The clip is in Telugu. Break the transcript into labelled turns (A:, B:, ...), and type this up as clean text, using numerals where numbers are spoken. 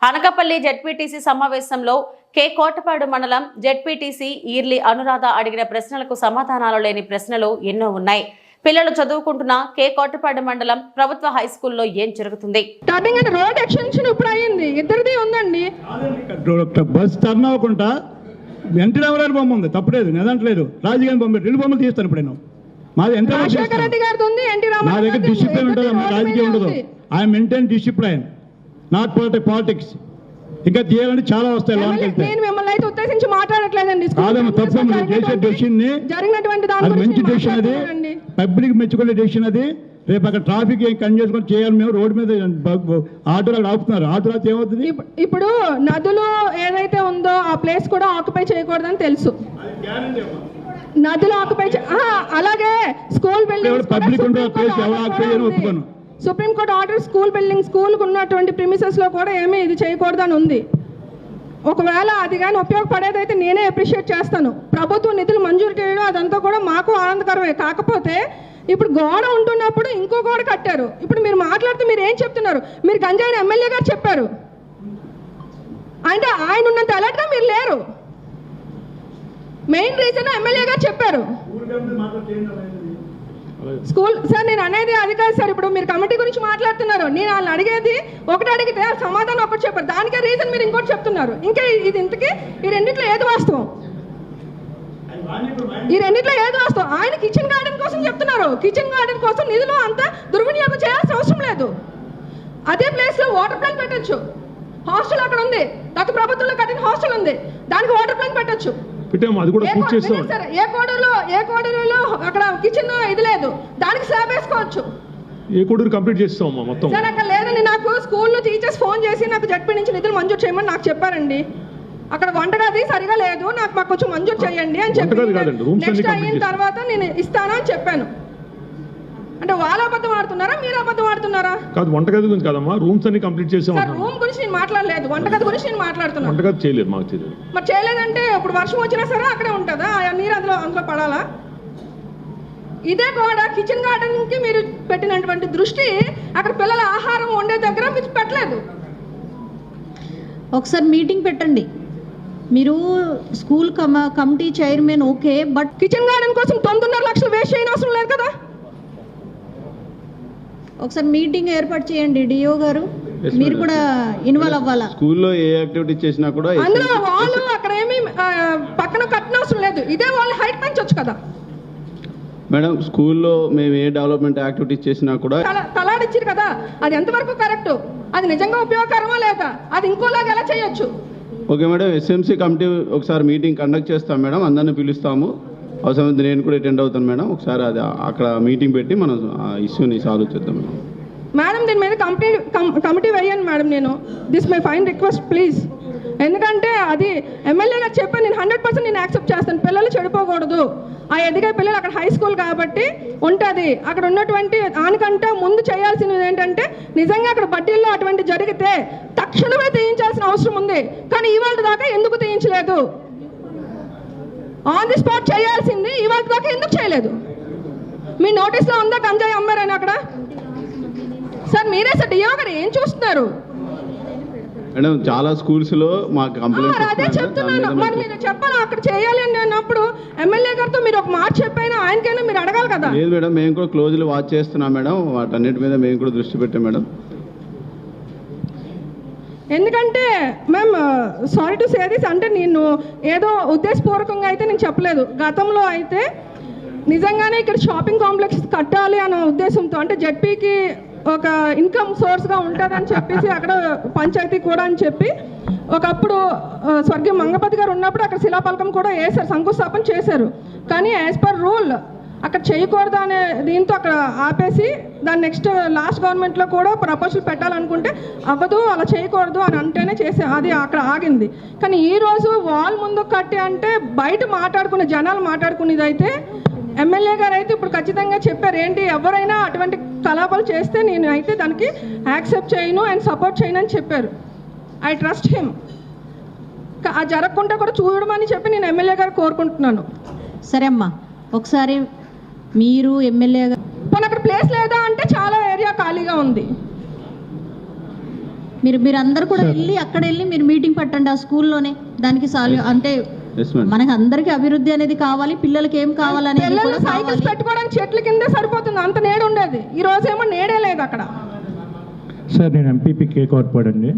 A: అనకాపల్లి జెడ్పీటీసీ సమావేశంలో కే కోటపాడు మండలం జెడ్పీటీసీ ఈర్లి అనురాధ అడిగిన ప్రశ్నలకు సమాధానాలు లేని ప్రశ్నలు ఎన్నో ఉన్నాయి. పిల్లలు చదువుకుంటున్న కే కోటపాడు మండలం ప్రభుత్వ హై స్కూల్లో ఏం జరుగుతుంది?
B: రోడ్ ఎక్స్టెన్షన్ ఇప్పుడు అయ్యింది, ఇద్దరిది ఉందండి.
C: బస్ టర్న్ అవ్వకుండా ఎన్టీ రామారావు బొమ్మ ఉంది, తప్పలేదు, నెదంటలేదు. రాజకీయ బొమ్మ, రెండు బొమ్మలు తీస్తాను ఇప్పుడు నేను. మాది
B: రాజశేఖర రెడ్డి గారిది ఉంది, ఎన్టీ రామారావు.
C: నా దగ్గర డిసిప్లిన్ ఉంటుంది, రాజకీయం ఉండదు. I maintain discipline, not politics. ఇంకా తీయాలంటే చాలా వస్తాయి.
B: నేను మిమ్మల్ని అయితే ఉద్దేశించి మాట్లాడట్లేదండి.
C: చేసే డెసిషన్
B: జరిగినటువంటి
C: మంచి డెసిషన్, అది పబ్లిక్ మెచ్చుకునే డెసిషన్. అది రేపు అక్కడ ట్రాఫిక్ కన్ చేసుకొని చేయాలి. మేము రోడ్డు మీద ఆటోలు ఆపుతున్నారు, ఆటోలు ఏమవుతుంది?
B: ఇప్పుడు నదులు ఏదైతే ఉందో ఆ ప్లేస్ కూడా ఆక్యుపై చేయకూడదని తెలుసు. నదులు ఆక్యుపై అలాగే స్కూల్ బిల్డింగ్
C: పబ్లిక్ ఒప్పుకోను.
B: సుప్రీంకోర్టు ఆర్డర్ స్కూల్ బిల్డింగ్, స్కూల్కి ఉన్నటువంటి ప్రిమిసెస్ లో కూడా ఏమీ ఇది చేయకూడదని ఉంది. ఒకవేళ అది కానీ ఉపయోగపడేదైతే నేనే అప్రిషియేట్ చేస్తాను. ప్రభుత్వం నిధులు మంజూరు చేయడం అదంతా కూడా మాకు ఆనందకరమే. కాకపోతే ఇప్పుడు గోడ ఉంటున్నప్పుడు ఇంకో గోడ కట్టారు. ఇప్పుడు మీరు మాట్లాడుతూ మీరు ఏం చెప్తున్నారు? మీరు గంజాయిని ఎమ్మెల్యే గారు చెప్పారు అంటే ఆయన ఉన్నంత అలర్ట్గా మీరు లేరు. మెయిన్ రీజన్ ఎమ్మెల్యే గారు చెప్పారు. స్కూల్ సార్, నేను అనేది అది కాదు సార్. ఇప్పుడు మీరు కమిటీ గురించి మాట్లాడుతున్నారు, నేను వాళ్ళని అడిగేది ఒకటి అడిగితే సమాధానం ఒకటి చెప్పారు, దానికే రీజన్ మీరు ఇంకోటి చెప్తున్నారు. ఇంకా ఇది ఇంతకీ ఈ రెండిట్లో ఏది వాస్తవం? ఈ రెండిట్లో ఏది వాస్తవం? ఆయన కిచెన్ గార్డెన్ కోసం చెప్తున్నారు. కిచెన్ గార్డెన్ కోసం నిధులు అంత దుర్వినియోగం చేయాల్సిన అవసరం లేదు. అదే ప్లేస్ లో వాటర్ ప్లాంట్ పెట్టచ్చు. హాస్టల్ అక్కడ ఉంది, గత ప్రభుత్వంలో కట్టిన హాస్టల్ ఉంది, దానికి వాటర్ ప్లాంట్ పెట్టచ్చు. ఏ కోడూరులో అక్కడ కిచెన్ ఇది లేదు, దానికి స్లాబ్ వేసుకోవచ్చు.
D: ఏ కోడూరు కంప్లీట్ చేస్తాం మొత్తం
B: సార్. అక్కడ లేదండి. నాకు స్కూల్లో టీచర్స్ ఫోన్ చేసి నాకు జడ్పీ నుంచి నిధులు మంజూరు చేయమని నాకు చెప్పారండి. అక్కడ వంటగది సరిగా లేదు, మాకు కొంచెం మంజూరు చేయండి అని చెప్పి నెక్స్ట్ అయిన తర్వాత నేను ఇస్తానా అని చెప్పాను. అంటే వాళ్ళు అబద్ధం ఆడుతున్నారా, మీరు అబద్ధం ఆడుతున్నారా?
D: కాదు, వంటగది గురించి కాదమ్మా, రూమ్స్ అన్ని కంప్లీట్ చేసాం.
B: రూమ్ గురించి నేను మాట్లాడలేదు, వంటగది గురించి నేను మాట్లాడుతున్నాను.
D: వంటగది చేయలేదు, మాకు తెలియదు.
B: మరి చేయలేదంటే ఇప్పుడు వర్షం వచ్చినా సరే అక్కడే ఉంటుందా? ఆ నీరు అందులో పడాలా? ఇదే గోడ కిచెన్ గార్డెన్ కి మీరు పెట్టినటువంటి దృష్టి అక్కడ పిల్లల ఆహారం వండే దగ్గర మీరు పెట్టలేదు.
E: ఒకసారి మీటింగ్ పెట్టండి. మీరు school committee chairman okay, but
B: kitchen garden కోసం 9.5 లక్షలు వేస్ట్ చేయని అవసరం లేదు కదా.
E: ఒకసారి మీటింగ్ ఏర్పాటు చేయండి. డిఓ గారు మీరు కూడా ఇన్వాల్వ్ అవ్వాలా?
F: స్కూల్లో ఏ యాక్టివిటీ చేసినా కూడా
B: అందులో వాళ్ళు అక్కడ ఏమి పక్కన కట్టిన అవసరం లేదు, ఇదే వాళ్ళు హైట్ పెంచొచ్చు కదా
F: మేడం. స్కూల్లో మేము ఏ డెవలప్మెంట్ యాక్టివిటీస్ చేసినా కూడా
B: తలాడిచ్చారు కదా, అది ఎంతవరకు కరెక్ట్? అది నిజంగా ఉపయోగకరమా లేదా? అది ఇంకోలాగా ఎలా చేయొచ్చు?
F: ఓకే మేడం, ఎస్ఎంసీ కమిటీ ఒకసారి మీటింగ్ కండక్ట్ చేస్తాం మేడం, అందరిని పిలుస్తాము. అవసరమైతే నేను కూడా అటెండ్ అవుతాను మేడం. ఒకసారి అది అక్కడ మీటింగ్ పెట్టి మనం ఆ ఇష్యూని సాల్వ్ చేద్దాం
B: మేడం. దీని మీద కమిటీ వేయండి మేడం. నేను this my fine request please. ఎందుకంటే అది ఎమ్మెల్యే గారు చెప్పాను, నేను 100% నేను యాక్సెప్ట్ చేస్తాను. పిల్లలు చెడిపోకూడదు, ఆ ఎదిగే పిల్లలు అక్కడ హై స్కూల్ కాబట్టి ఉంటుంది. అక్కడ ఉన్నటువంటి దానికంటే ముందు చేయాల్సినది ఏంటంటే నిజంగా అక్కడ బడ్డీల్లో అటువంటి జరిగితే తక్షణమే తీయించాల్సిన అవసరం ఉంది. కానీ ఇవాళ దాకా ఎందుకు తీయించలేదు? ఆన్ ది స్పాట్ చేయాల్సింది ఇవాళ దాకా ఎందుకు చేయలేదు? మీ నోటీస్లో ఉందా గంజాయి అమ్మారని అక్కడ? సార్ మీరే సార్ డిఓ గారు ఏం చూస్తున్నారు
F: మేడం? చాలా స్కూల్స్ లో మాకు కంప్లైంట్
B: అదే చెప్తున్నాను. మరి మీరు చెప్పాలి అక్కడ చేయాలి అని అన్నప్పుడు ఎమ్మెల్యే గారితో మీరు ఒక మాట చెప్పైనా ఆయనకైనా మీరు అడగాలి కదా.
F: లేదు మేడం, మేము కూడా క్లోజ్లీ వాచ్ చేస్తున్నాం మేడం. వాటన్నిటి మీద మేము కూడా దృష్టి పెట్టాం మేడం.
B: ఎందుకంటే ma'am sorry to say this, అంటే నేను ఏదో ఉద్దేశపూర్వకంగా అయితే నేను చెప్పలేదు. గతంలో అయితే నిజంగానే ఇక్కడ షాపింగ్ కాంప్లెక్స్ కట్టాలి అనే ఉద్దేశంతో, అంటే జడ్పీకి ఒక ఇన్కమ్ సోర్స్గా ఉంటుందని చెప్పేసి అక్కడ పంచాయతీ కూడా అని చెప్పి ఒకప్పుడు స్వర్గీయ మంగపతి గారు ఉన్నప్పుడు అక్కడ శిలాపలకం కూడా వేశారు, శంకుస్థాపన చేశారు. కానీ యాజ్ పర్ రూల్ అక్కడ చేయకూడదు అనే దీంతో అక్కడ ఆపేసి దాని నెక్స్ట్ లాస్ట్ గవర్నమెంట్లో కూడా ప్రపోజల్ పెట్టాలనుకుంటే అవ్వదు, అలా చేయకూడదు అని అంటేనే అది అక్కడ ఆగింది. కానీ ఈరోజు వాల్ ముందు కట్టి అంటే బయట మాట్లాడుకునే జనాలు మాట్లాడుకునేది అయితే ఎమ్మెల్యే గారు అయితే ఇప్పుడు ఖచ్చితంగా చెప్పారు, ఏంటి ఎవరైనా అటువంటి కలాపాలు చేస్తే నేను అయితే దానికి యాక్సెప్ట్ చేయను అండ్ సపోర్ట్ చేయను అని చెప్పారు. I trust him. అది జరగకుండా కూడా చూడమని చెప్పి నేను ఎమ్మెల్యే గారు కోరుకుంటున్నాను.
E: సరే అమ్మా, ఒకసారి మీరు ఎమ్మెల్యే గారు
B: అక్కడ ప్లేస్ లేదా అంటే చాలా ఏరియా ఖాళీగా ఉంది.
E: మీరు అందరు కూడా వెళ్ళి అక్కడ వెళ్ళి మీరు మీటింగ్ పెట్టండి ఆ స్కూల్లోనే. దానికి అంటే
F: ఎస్ మేడం.
E: మనకి అందరికి అభివృద్ధి అనేది కావాలి, పిల్లలకి ఏం కావాలనేది
B: పిల్లలు
E: కూడా
B: సైకిల్స్
E: కావాలి.
B: పెట్టుకోవడానికి చెట్ల కిందే సరిపోతుంది, అంత నీడ ఉండేది. ఈ రోజేమో నీడే లేదు అక్కడ.
G: సార్ నేను ఎంపీపీ కే కోటపాడు అండి.